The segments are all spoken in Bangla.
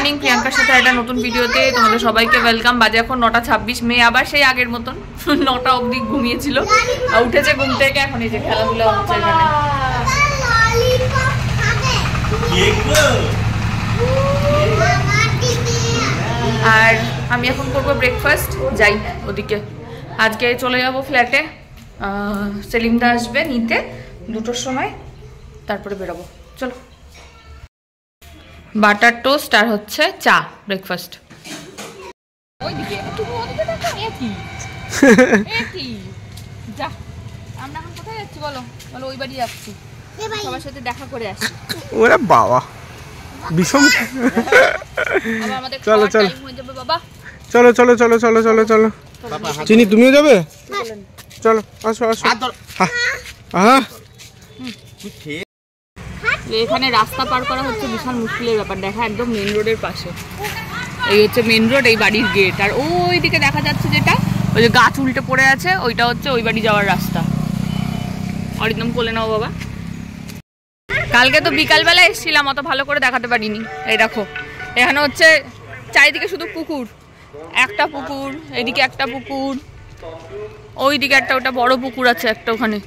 মর্নিং, প্রিয়াঙ্কার সাথে একটা নতুন ভিডিওতে তোমাদের সবাইকে ওয়েলকাম। বাজে এখন 9:26। মেয়ে আবার সেই আগের মতন 9টা অবধি ঘুমিয়েছিল, উঠেছে ঘুম থেকে। এখন এই যে খেলাধুলা হচ্ছে এখানে। আর আমি এখন করবো ব্রেকফাস্ট, যাই ওদিকে। আজকে চলে যাব ফ্ল্যাটে, সেলিমদা আসবে নিতে 2টোর সময়, তারপরে বেরোবো। চলো। বাটার টোস্ট আর হচ্ছে চা, ব্রেকফাস্ট। ওইদিকে তুমি ওদিকে দেখো, একই যা। আমরা এখন কোথায় যাচ্ছি বলো? বলো ওই বাড়ি যাচ্ছি, সবার সাথে দেখা করে আসি। ওরে বাবা বিষম। চলো চলো বাবা, চলো চলো চলো চলো চলো চলো। চিনি তুমিও যাবে? চলো আসো আসো। হ্যাঁ, এখানে রাস্তা পার করা হচ্ছে বিশাল মুশকিলের ব্যাপার। দেখা একদম মেন রোডের পাশে, এই হচ্ছে মেন রোড, এই বাড়ির গেট। আর ওই দিকে দেখা যাচ্ছে যেটা, ওই যে গাছ উল্টে পড়ে আছে, ওইটা হচ্ছে ওই বাড়ি যাওয়ার রাস্তা। অরিন্দম কোলে নাও বাবা। কালকে তো বিকালবেলা এসেছিলাম, অত ভালো করে দেখাতে পারিনি। এই দেখো এখানে হচ্ছে চারিদিকে শুধু পুকুর, একটা পুকুর, এইদিকে একটা পুকুর, ওইদিকে একটা, ওটা বড় পুকুর আছে একটা ওখানে।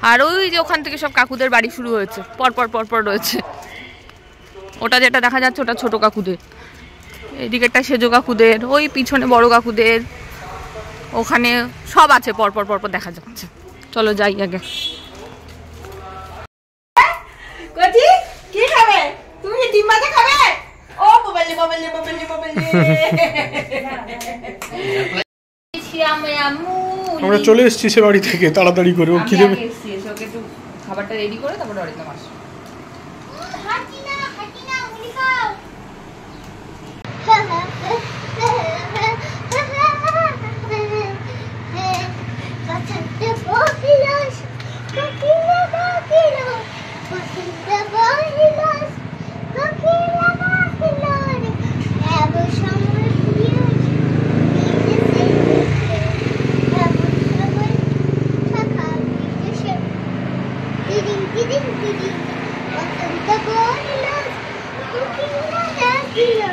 আর ওই যে ওখান থেকে সব কাকুদের বাড়ি শুরু হয়েছে, পরপর পরপর রয়েছে। ওটা যেটা দেখা যাচ্ছে ওটা ছোট কাকুদের, এইদিকে একটা সেজো কাকুদের, ওই পিছনে বড় কাকুদের, ওখানে সব আছে পরপর পরপর দেখা যাচ্ছে। চলো যাই আগে। কি খাবে তুমি? ডিম ভাজা খাবে? ও বাবালে বাবালে বাবালে বাবালে। আমরা চলে এসেছি সে বাড়ি থেকে তাড়াতাড়ি করে। ও কি দেবে? ওকে একটু খাবারটা রেডি করে তারপরে অরিন্দম আসে। হাটিনা হাটিনা উনি খাও। কাছাতে বহিলাস কাকিলা কাকিলা বসিতে বহিলাস কাকিলা কাকিলা রে এব সময় পিয়াস বিদেশে এব সময় থাকা বিদেশে দিদিং দিদিং দিদিং বসিতে বহিলাস কাকিলা কাকিলা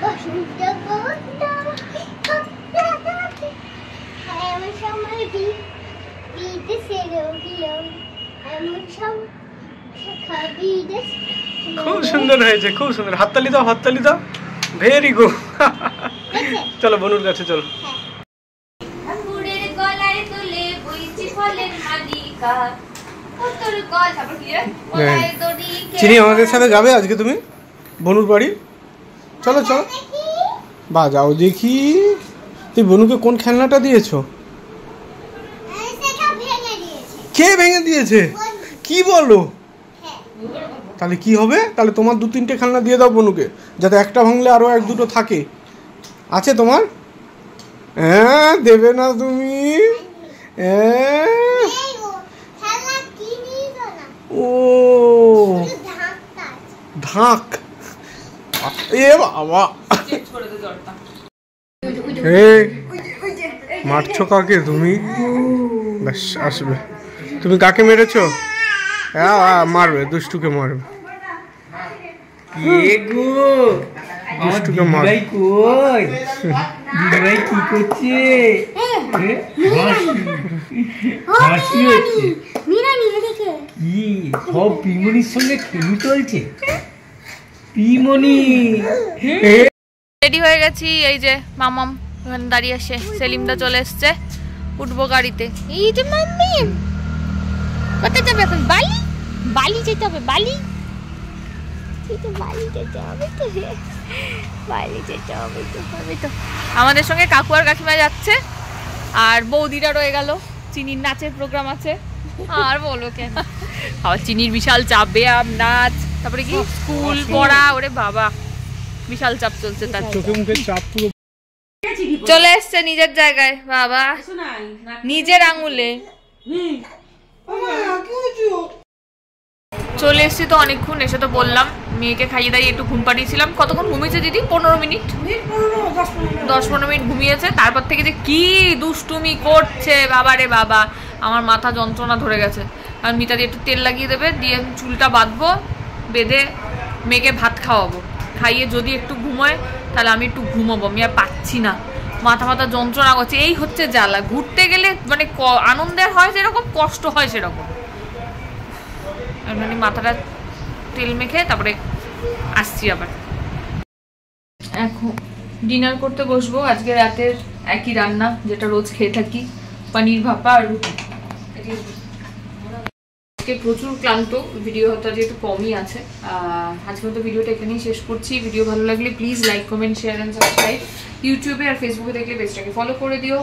বসিতে বহিলাস কাকিলা কাকিলা এব সময় বিদেশে রহিলো এমন সব খুব সুন্দর হয়েছে, খুব সুন্দর। হাততালি দাও, হাততালি দাও। Very good. চলো বনুর কাছে চলো। চিনি আমাদের সাথে যাবে আজকে তুমি বনুর বাড়ি? চলো চলো বা যাও দেখি। তুই বনুকে কোন খেলনাটা দিয়েছো? কে ভেঙে দিয়েছে? কি বলো? তাহলে কি হবে? তাহলে তোমার 2-3টে খেলনা দিয়ে দাও বনুকে, যাতে একটা ভাঙলে আরো 1-2টো থাকে। আছে তোমার? হ্যাঁ দেবে না তুমি? ও ঢাক। এ বাবা, মারছো কাকে তুমি? ব্যাস আসবে। তুমি কাকে মেরেছো? মারবে, দুষ্টুকে মারবে। দুষ্টুকে মারবে। দিদিভাই কি করছে? কি সব পিমনির সঙ্গে খেলু চলছে? পিমনি রেডি হয়ে গেছি। এই যে মামাম ওখানে দাঁড়িয়ে আসে, সেলিমদা চলে এসছে, উঠবো গাড়িতে। এই যে মাম্মি কোথায় যাবে এখন? বালি, বালি যেতে হবে। বালি, বালি যেতে হবে তো, বালি যেতে হবে তো, হবে তো। আমাদের সঙ্গে কাকু আর কাকিমা যাচ্ছে, আর বৌদিরা রয়ে গেল। চিনির নাচের প্রোগ্রাম আছে, আর বলো কেন। আবার চিনির বিশাল চাপ, ব্যায়াম, নাচ, তারপরে কি স্কুল পড়া। ওরে বাবা, বিশাল চাপ চলছে তার। চোখে মুখে চাপ পুরো। চলে এসছে নিজের জায়গায় বাবা, নিজের আঙুলে চলে এসছি। তো অনেকক্ষণ এসে তো বললাম, মেয়েকে খাইয়ে দাইয়ে একটু ঘুম পাড়িয়েছিলাম। কতক্ষণ ঘুমিয়েছে দিদি? 15 মিনিট, 10-15 মিনিট ঘুমিয়েছে। তারপর থেকে যে কি দুষ্টুমি করছে বাবা রে বাবা, আমার মাথা যন্ত্রণা ধরে গেছে। আর মিতা দিয়ে একটু তেল লাগিয়ে দেবে, দিয়ে চুলটা বাঁধবো, বেঁধে মেয়েকে ভাত খাওয়াবো। খাইয়ে যদি একটু ঘুমোয় তাহলে আমি একটু ঘুমাবো, আমি আর পাচ্ছি না, মাথা যন্ত্রণা করছে, এই হচ্ছে জ্বালা। ঘুরতে গেলে মানে আনন্দের হয় যেরকম, কষ্ট হয় সেরকম। মানে মাথাটা তেল মেখে তারপরে আসছি আবার। এখন ডিনার করতে বসবো। আজকে রাতের একই রান্না যেটা রোজ খেয়ে থাকি, পনির ভাপা আর রুটি। আজকে প্রচুর ক্লান্ত, ভিডিও হয়তো আজকে একটু কমই আছে। আজকে মতো ভিডিওটা এখানেই শেষ করছি। ভিডিও ভালো লাগলে please like, comment, share and subscribe. ইউটিউবে আর ফেসবুকে দেখলে পেজটাকে ফলো করে দিও।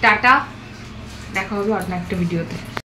টাটা, দেখা হবে অন্য একটা ভিডিওতে।